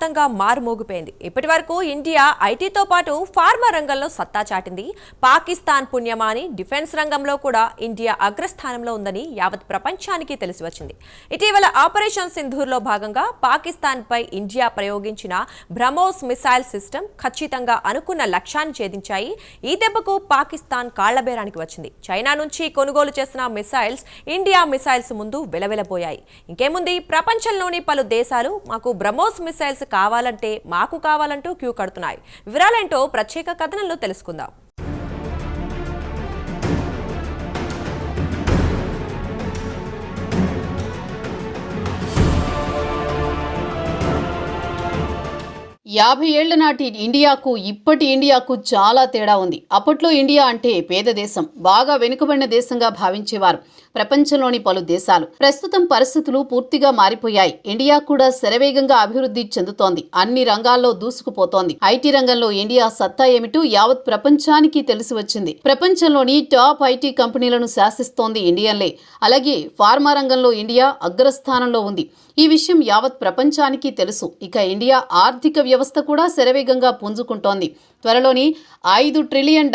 దేశవ్యాప్తంగా మారుమోగిపోయింది. ఇప్పటి వరకు ఇండియా ఐటీతో పాటు ఫార్మా రంగంలో సత్తా చాటింది. పాకిస్తాన్ పుణ్యమా అని డిఫెన్స్ రంగంలో కూడా ఇండియా అగ్రస్థానంలో ఉందని యావత్ ప్రపంచానికి తెలిసి వచ్చింది. ఇటీవల ఆపరేషన్ సింధూర్లో భాగంగా పాకిస్తాన్పై ఇండియా ప్రయోగించిన బ్రహ్మోస్ మిసైల్ సిస్టమ్ ఖచ్చితంగా అనుకున్న లక్ష్యాన్ని ఛేదించాయి. ఈ దెబ్బకు పాకిస్తాన్ కాళ్లబేరానికి వచ్చింది. చైనా నుంచి కొనుగోలు చేసిన మిసైల్స్ ఇండియా మిసైల్స్ ముందు వెలవెలబోయాయి. ఇంకేముంది, ప్రపంచంలోని పలు దేశాలు మాకు బ్రహ్మోస్ మిసైల్స్ కావాలంటే మాకు కావాలంటూ క్యూ కడుతున్నాయి. వివరాలేంటో ప్రత్యేక కథనంలో తెలుసుకుందాం. యాభై ఏళ్ల నాటి ఇండియాకు ఇప్పటి ఇండియాకు చాలా తేడా ఉంది. అప్పట్లో ఇండియా అంటే పేద దేశం, బాగా వెనుకబడిన దేశంగా భావించేవారు ప్రపంచంలోని పలు దేశాలు. ప్రస్తుతం పరిస్థితులు పూర్తిగా మారిపోయాయి. ఇండియా కూడా శరవేగంగా అభివృద్ధి చెందుతోంది. అన్ని రంగాల్లో దూసుకుపోతోంది. ఐటీ రంగంలో ఇండియా సత్తా ఏమిటో యావత్ ప్రపంచానికి తెలిసి వచ్చింది. ప్రపంచంలోని టాప్ ఐటీ కంపెనీలను శాసిస్తోంది ఇండియన్లే. అలాగే ఫార్మా రంగంలో ఇండియా అగ్రస్థానంలో ఉంది. ఈ విషయం యావత్ ప్రపంచానికి తెలుసు. ఇక ఇండియా ఆర్థిక వ్యవస్థ కూడా శరవేగంగా పుంజుకుంటోంది. త్వరలోని $5 ట్రిలియన్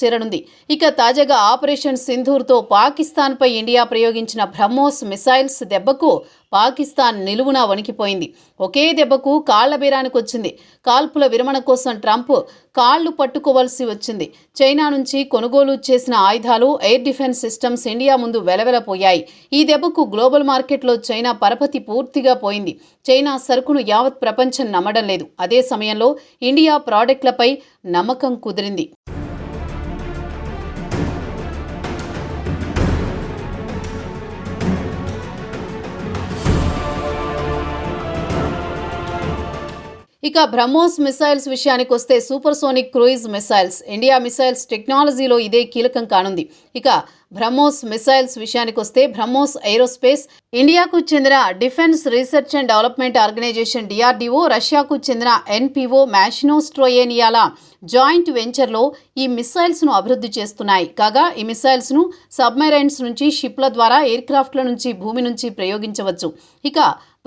చేరనుంది. ఇక తాజాగా ఆపరేషన్ సింధూర్తో పాకిస్తాన్పై ఇండియా ప్రయోగించిన బ్రహ్మోస్ మిసైల్స్ దెబ్బకు పాకిస్తాన్ నిలువునా వణికిపోయింది. ఒకే దెబ్బకు కాళ్ల బేరానికి వచ్చింది. కాల్పుల విరమణ కోసం ట్రంప్ కాళ్లు పట్టుకోవాల్సి వచ్చింది. చైనా నుంచి కొనుగోలు చేసిన ఆయుధాలు, ఎయిర్ డిఫెన్స్ సిస్టమ్స్ ఇండియా ముందు వెలవెలపోయాయి. ఈ దెబ్బకు గ్లోబల్ మార్కెట్లో చైనా పరపతి పూర్తిగా పోయింది. చైనా సరుకును యావత్ ప్రపంచం నమ్మడం లేదు. అదే సమయంలో ఇండియా ప్రాడక్ట్లపై నమ్మకం కుదిరింది. ఇక బ్రహ్మోస్ మిసైల్స్ విషయానికి వస్తే supersonic cruise missiles India missiles టెక్నాలజీలో ఇదే కీలకం కానుంది. ఇక బ్రహ్మోస్ మిసైల్స్ విషయానికి వస్తే బ్రహ్మోస్ ఏరోస్పేస్ ఇండియాకు చెందిన defence research and development organisation DRDO, రష్యాకు చెందిన NPO మ్యాషినోస్ట్రోయేనియాల జాయింట్ వెంచర్లో ఈ మిసైల్స్ను అభివృద్ధి చేస్తున్నాయి. కాగా ఈ మిసైల్స్ను సబ్మెరైన్స్ నుంచి, షిప్ల ద్వారా, ఎయిర్ క్రాఫ్ట్ల నుంచి, భూమి నుంచి ప్రయోగించవచ్చు. ఇక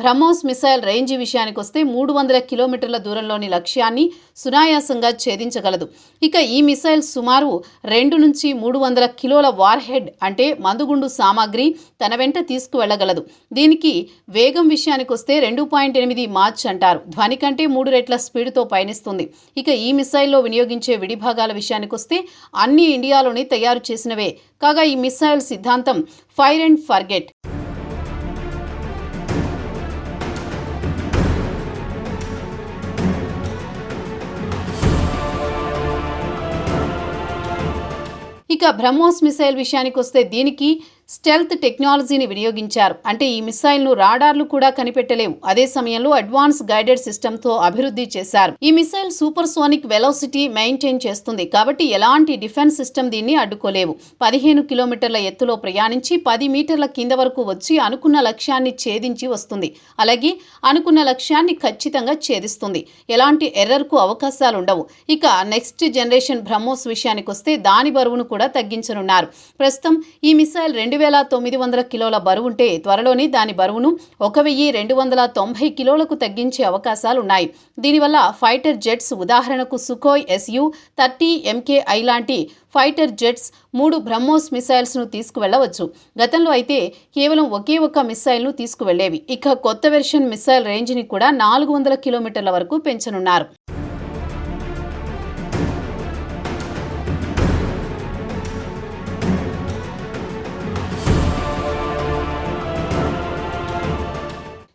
బ్రహ్మోస్ మిసైల్ రేంజ్ విషయానికి వస్తే 300 కిలోమీటర్ల దూరంలోని లక్ష్యాన్ని సునాయాసంగా ఛేదించగలదు. ఇక ఈ మిసైల్ సుమారు 2 నుంచి 300 కిలోల వార్ హెడ్ అంటే మందుగుండు సామాగ్రి తన వెంట తీసుకువెళ్లగలదు. దీనికి వేగం విషయానికి వస్తే 2.8 మాచ్ అంటారు. ధ్వని కంటే 3 రెట్ల స్పీడ్తో పయనిస్తుంది. ఇక ఈ మిసైల్లో వినియోగించే విడిభాగాల విషయానికి వస్తే అన్ని ఇండియాలోనే తయారు చేసినవే. కాగా ఈ మిసైల్ సిద్ధాంతం ఫైర్ అండ్ ఫర్గెట్. ఇక బ్రహ్మోస్ మిసైల్ విషయానికి వస్తే దీనికి స్టెల్త్ టెక్నాలజీని వినియోగించారు. అంటే ఈ మిసైల్ను రాడార్లు కూడా కనిపెట్టలేవు. అదే సమయంలో అడ్వాన్స్ గైడెడ్ సిస్టమ్తో అభివృద్ధి చేశారు. ఈ missile super sonic velocity maintain చేస్తుంది. కాబట్టి ఎలాంటి డిఫెన్స్ సిస్టమ్ దీన్ని అడ్డుకోలేవు. 15 కిలోమీటర్ల ఎత్తులో ప్రయాణించి 10 మీటర్ల కింద వరకు వచ్చి అనుకున్న లక్ష్యాన్ని ఛేదించి వస్తుంది. అలాగే అనుకున్న లక్ష్యాన్ని ఖచ్చితంగా ఛేదిస్తుంది. ఎలాంటి ఎర్రర్కు అవకాశాలు ఉండవు. ఇక నెక్స్ట్ జనరేషన్ బ్రహ్మోస్ విషయానికి వస్తే దాని బరువును కూడా తగ్గించనున్నారు. ప్రస్తుతం ఈ మిసైల్ 2900 కిలోల బరువుంటే త్వరలోనే దాని బరువును 1290 కిలోలకు తగ్గించే అవకాశాలున్నాయి. దీనివల్ల ఫైటర్ జెట్స్, ఉదాహరణకు సుఖోయ్ Su-30 MKI లాంటి ఫైటర్ జెట్స్ 3 బ్రహ్మోస్ మిసైల్స్ను తీసుకువెళ్లవచ్చు. గతంలో అయితే కేవలం ఒకే ఒక్క మిసైల్ను తీసుకువెళ్లేవి. ఇక కొత్త వెర్షన్ మిసైల్ రేంజ్ని కూడా 400 కిలోమీటర్ల వరకు పెంచనున్నారు.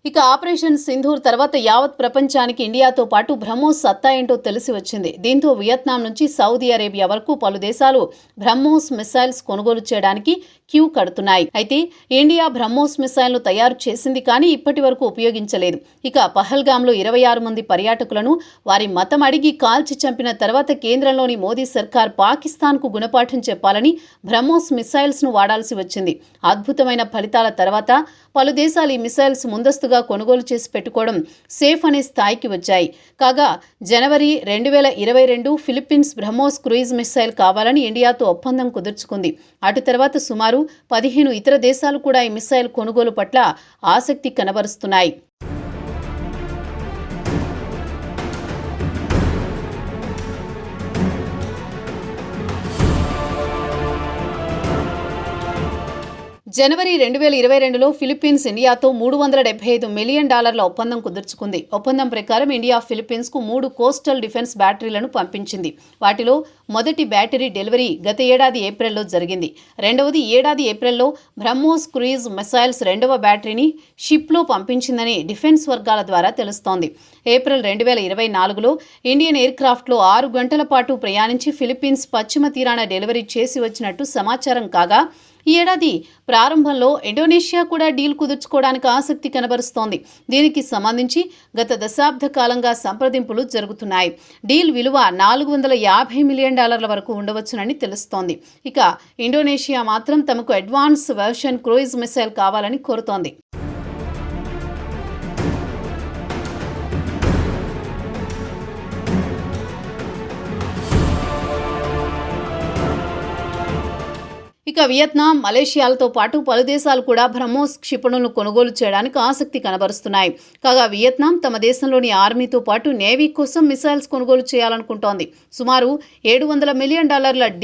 ఇక ఆపరేషన్ సింధూర్ తర్వాత యావత్ ప్రపంచానికి ఇండియాతో పాటు బ్రహ్మోస్ సత్తా ఏంటో తెలిసి వచ్చింది. దీంతో వియత్నాం నుంచి సౌదీ అరేబియా వరకు పలు దేశాలు బ్రహ్మోస్ మిసైల్స్ కొనుగోలు చేయడానికి క్యూ కడుతున్నాయి. అయితే ఇండియా బ్రహ్మోస్ మిసైల్ను తయారు చేసింది కానీ ఇప్పటి వరకు ఉపయోగించలేదు. ఇక పహల్గామ్లో 26 మంది పర్యాటకులను వారి మతం అడిగి కాల్చి చంపిన తర్వాత కేంద్రంలోని మోదీ సర్కార్ పాకిస్తాన్కు గుణపాఠం చెప్పాలని బ్రహ్మోస్ మిసైల్స్ను వాడాల్సి వచ్చింది. అద్భుతమైన ఫలితాల తర్వాత పలు దేశాలు ఈ మిసైల్స్ ముందస్తుగా కొనుగోలు చేసి పెట్టుకోవడం సేఫ్ అనే స్థాయికి వచ్చాయి. కాగా జనవరి 2022 ఫిలిప్పీన్స్ బ్రహ్మోస్ క్రూయిజ్ మిసైల్ కావాలని ఇండియాతో ఒప్పందం కుదుర్చుకుంది. అటు తర్వాత సుమారు 15 ఇతర దేశాలు కూడా ఈ మిసైల్ కొనుగోలు పట్ల ఆసక్తి కనబరుస్తున్నాయి. జనవరి 2022లో ఫిలిప్పీన్స్ ఇండియాతో $375 మిలియన్ ఒప్పందం కుదుర్చుకుంది. ఒప్పందం ప్రకారం ఇండియా ఫిలిప్పీన్స్కు 3 కోస్టల్ డిఫెన్స్ బ్యాటరీలను పంపించింది. వాటిలో మొదటి బ్యాటరీ డెలివరీ గత ఏడాది ఏప్రిల్లో జరిగింది. రెండవది ఏడాది ఏప్రిల్లో బ్రహ్మోస్ క్రూయిజ్ మిసైల్స్ రెండవ బ్యాటరీని షిప్లో పంపించిందని డిఫెన్స్ వర్గాల ద్వారా తెలుస్తోంది. ఏప్రిల్ 2024లో ఇండియన్ ఎయిర్ క్రాఫ్ట్లో 6 గంటల పాటు ప్రయాణించి ఫిలిప్పీన్స్ పశ్చిమ తీరాన డెలివరీ చేసి వచ్చినట్టు సమాచారం కాగా, ఈ ఏడాది ప్రారంభంలో ఇండోనేషియా కూడా డీల్ కుదుర్చుకోవడానికి ఆసక్తి కనబరుస్తోంది. దీనికి సంబంధించి గత దశాబ్ద కాలంగా సంప్రదింపులు జరుగుతున్నాయి. డీల్ విలువ $450 మిలియన్ వరకు ఉండవచ్చునని తెలుస్తోంది. ఇక ఇండోనేషియా మాత్రం తమకు అడ్వాన్స్ వెర్షన్ క్రూయిజ్ మిసైల్ కావాలని కోరుతోంది. ఇక వియత్నాం, మలేషియాలతో పాటు పలు దేశాలు కూడా బ్రహ్మోస్ క్షిపణులను కొనుగోలు చేయడానికి ఆసక్తి కనబరుస్తున్నాయి. కాగా వియత్నాం తమ దేశంలోని ఆర్మీతో పాటు నేవీ కోసం మిసైల్స్ కొనుగోలు చేయాలనుకుంటోంది. సుమారు $700 మిలియన్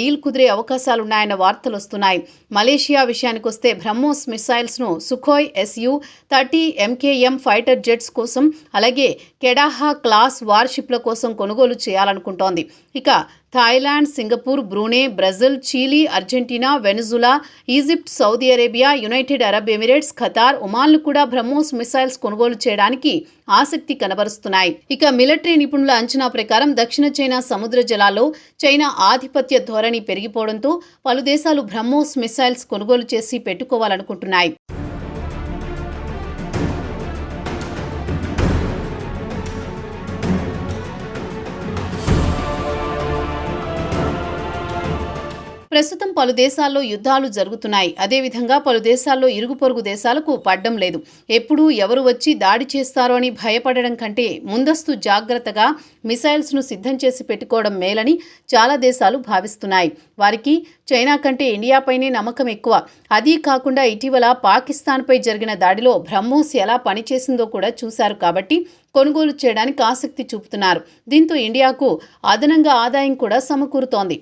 డీల్ కుదిరే అవకాశాలున్నాయన్న వార్తలు వస్తున్నాయి. మలేషియా విషయానికొస్తే బ్రహ్మోస్ మిసైల్స్ను Sukhoi Su-30 MKM fighter jets కోసం, అలాగే కెడాహా క్లాస్ వార్షిప్ల కోసం కొనుగోలు చేయాలనుకుంటోంది. ఇక Thailand, Singapore, Brunei, Brazil, Chile, Argentina, Venezuela, Egypt, Saudi Arabia, United Arab Emirates, Qatar, ఒమాన్లు కూడా బ్రహ్మోస్ మిసైల్స్ కొనుగోలు చేయడానికి ఆసక్తి కనబరుస్తున్నాయి. ఇక మిలిటరీ నిపుణుల అంచనా ప్రకారం దక్షిణ చైనా సముద్ర జలాల్లో చైనా ఆధిపత్య ధోరణి పెరిగిపోవడంతో పలు దేశాలు బ్రహ్మోస్ మిసైల్స్ కొనుగోలు చేసి పెట్టుకోవాలనుకుంటున్నాయి. ప్రస్తుతం పలు దేశాల్లో యుద్ధాలు జరుగుతున్నాయి. అదేవిధంగా పలు దేశాల్లో ఇరుగు పొరుగు దేశాలకు పడ్డం లేదు. ఎప్పుడు ఎవరు వచ్చి దాడి చేస్తారో అని భయపడడం కంటే ముందస్తు జాగ్రత్తగా మిసైల్స్ను సిద్ధం చేసి పెట్టుకోవడం మేలని చాలా దేశాలు భావిస్తున్నాయి. వారికి చైనా కంటే ఇండియాపైనే నమ్మకం ఎక్కువ. అదీ కాకుండా ఇటీవల పాకిస్తాన్పై జరిగిన దాడిలో బ్రహ్మోస్ ఎలా పనిచేసిందో కూడా చూశారు కాబట్టి కొనుగోలు చేయడానికి ఆసక్తి చూపుతున్నారు. దీంతో ఇండియాకు అదనంగా ఆదాయం కూడా సమకూరుతోంది.